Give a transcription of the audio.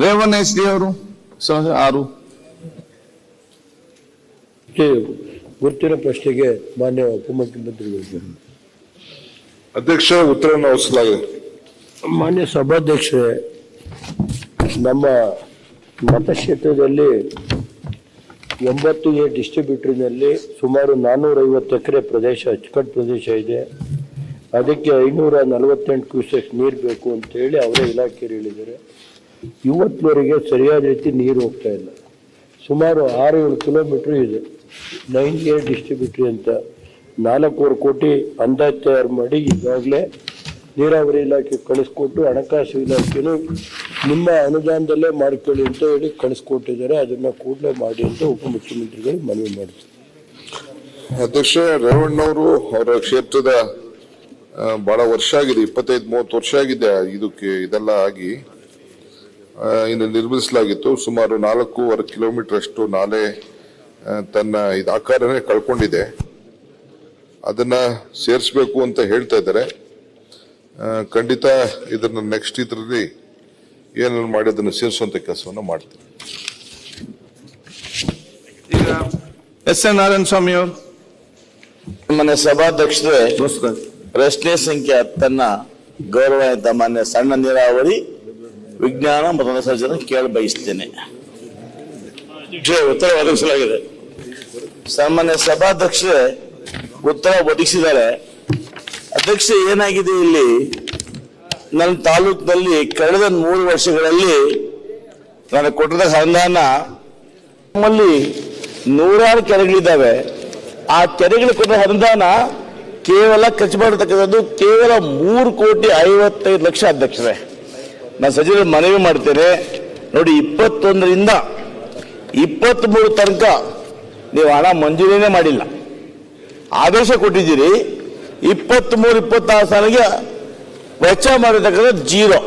Revanna S D ಅವರು 6. ಗುರುತಿನ ಪ್ರಶ್ನೆಗೆ ಮಾನ್ಯ ಉಪಮುಖ್ಯಮಂತ್ರಿಗಳು. ಅಧ್ಯಕ್ಷ, ಉತ್ತರವನ್ನು ವಹಿಸಲಾಗಿದೆ. ಮಾನ್ಯ ಸಭಾಧ್ಯಕ್ಷರೇ, ನಮ್ಮ ಮತಕ್ಷೇತ್ರದಲ್ಲಿ 80A ಡಿಸ್ಟ್ರಿಬ್ಯೂಟರ್ನಲ್ಲಿ ಸುಮಾರು 450 ಎಕರೆ ಪ್ರದೇಶ, ಅಚ್ಚುಕಟ್ಟು ಪ್ರದೇಶ ಇದೆ. ಅದಕ್ಕೆ 548 ಕ್ಯೂಸೆಕ್ ನೀರು ಬೇಕು ಅಂತೇಳಿ ಅವರೇ ಇಲಾಖೆಯವರು ಹೇಳಿದ್ದಾರೆ. ಇವತ್ತಿನವರೆಗೆ ಸರಿಯಾದ ರೀತಿ ನೀರು ಹೋಗ್ತಾ ಇಲ್ಲ. ಸುಮಾರು 6-7 ಕಿಲೋಮೀಟರ್ ಇದೆ 9A ಡಿಸ್ಟ್ರಿಬ್ಯೂಟರ್ ಅಂತ 4.25 ಕೋಟಿ ಅಂದಾಜು ತಯಾರು ಮಾಡಿ ಈಗಾಗಲೇ ನೀರಾವರಿ ಇಲಾಖೆ ಕಳಿಸ್ಕೊಟ್ಟು ಹಣಕಾಸು ಇಲಾಖೆಯೂ ನಿಮ್ಮ ಅನುದಾನದಲ್ಲೇ ಮಾಡ್ಕೊಳ್ಳಿ ಅಂತ ಹೇಳಿ ಕಳಿಸ್ಕೊಟ್ಟಿದ್ದಾರೆ. ಅದನ್ನು ಕೂಡಲೇ ಮಾಡಿ ಅಂತ ಉಪಮುಖ್ಯಮಂತ್ರಿಗಳು ಮನವಿ ಮಾಡ್ತಾರೆ. ಅಧ್ಯಕ್ಷ, ರೇವಣ್ಣವರು ಅವರ ಕ್ಷೇತ್ರದ ಬಹಳ ವರ್ಷ ಆಗಿದೆ, 25-30 ವರ್ಷ ಆಗಿದೆ ಇದೆಲ್ಲ ಆಗಿ. ಇನ್ನು ನಿರ್ಮಿಸಲಾಗಿತ್ತು. ಸುಮಾರು 4.25 ಕಿಲೋಮೀಟರ್ ಅಷ್ಟು ನಾಲೆ ತನ್ನ ಆಕಾರನೇ ಕಳ್ಕೊಂಡಿದೆ. ಅದನ್ನ ಸೇರಿಸಬೇಕು ಅಂತ ಹೇಳ್ತಾ ಇದ್ದಾರೆ. ಖಂಡಿತ ಇದನ್ನ ನೆಕ್ಸ್ಟ್ ಇದರಲ್ಲಿ ಏನೇನು ಮಾಡಿ ಅದನ್ನು ಸೇರಿಸುವಂತ ಕೆಲಸವನ್ನು ಮಾಡ್ತೀವಿ. ಈಗ ಎಸ್ ಎನ್ ನಾರಾಯಣ ಸ್ವಾಮಿ ಅವರು. ಮಾನ್ಯ ಸಭಾಧ್ಯಕ್ಷರೇ, ಪ್ರಶ್ನೆ ಸಂಖ್ಯೆ 10 ಗೌರವಾನ್ವಿತ ಮಾನ್ಯ ಸಣ್ಣ ನೀರಾವರಿ ವಿಜ್ಞಾನ ಮತ್ತು ಸಂಶೋಧನೆ ಕೇಳ ಬಯಸ್ತೇನೆ. ಉತ್ತರ ಒದಗಿಸಲಾಗಿದೆ. ಸಾಮಾನ್ಯ ಸಭಾಧ್ಯಕ್ಷರೇ, ಉತ್ತರ ಒದಗಿಸಿದ್ದಾರೆ. ಅಧ್ಯಕ್ಷ, ಏನಾಗಿದೆ ಇಲ್ಲಿ ನನ್ನ ತಾಲೂಕಿನಲ್ಲಿ ಕಳೆದ 3 ವರ್ಷಗಳಲ್ಲಿ ನಾನು ಕೊಟ್ಟಿದ್ದ ಅನುದಾನ, ನಮ್ಮಲ್ಲಿ 100 ಕೆರೆಗಳಿದ್ದಾವೆ. ಆ ಕೆರೆಗಳಿಗೆ ಕೊಟ್ಟ ಅನುದಾನ ಕೇವಲ ಖರ್ಚು ಮಾಡತಕ್ಕಂಥದ್ದು ಕೇವಲ 3,55,00,000 ಅಧ್ಯಕ್ಷರೇ. ನಾನು ಸಚಿವರು ಮನವಿ ಮಾಡ್ತೇನೆ, ನೋಡಿ 21ರಿಂದ 23 ತನಕ ನೀವು ಹಣ ಮಂಜೂರಿನೇ ಮಾಡಿಲ್ಲ, ಆದೇಶ ಕೊಟ್ಟಿದ್ದೀರಿ. 23-26 ಸಾಲಿಗೆ ವೆಚ್ಚ ಮಾಡಿರ್ತಕ್ಕಂಥ 0.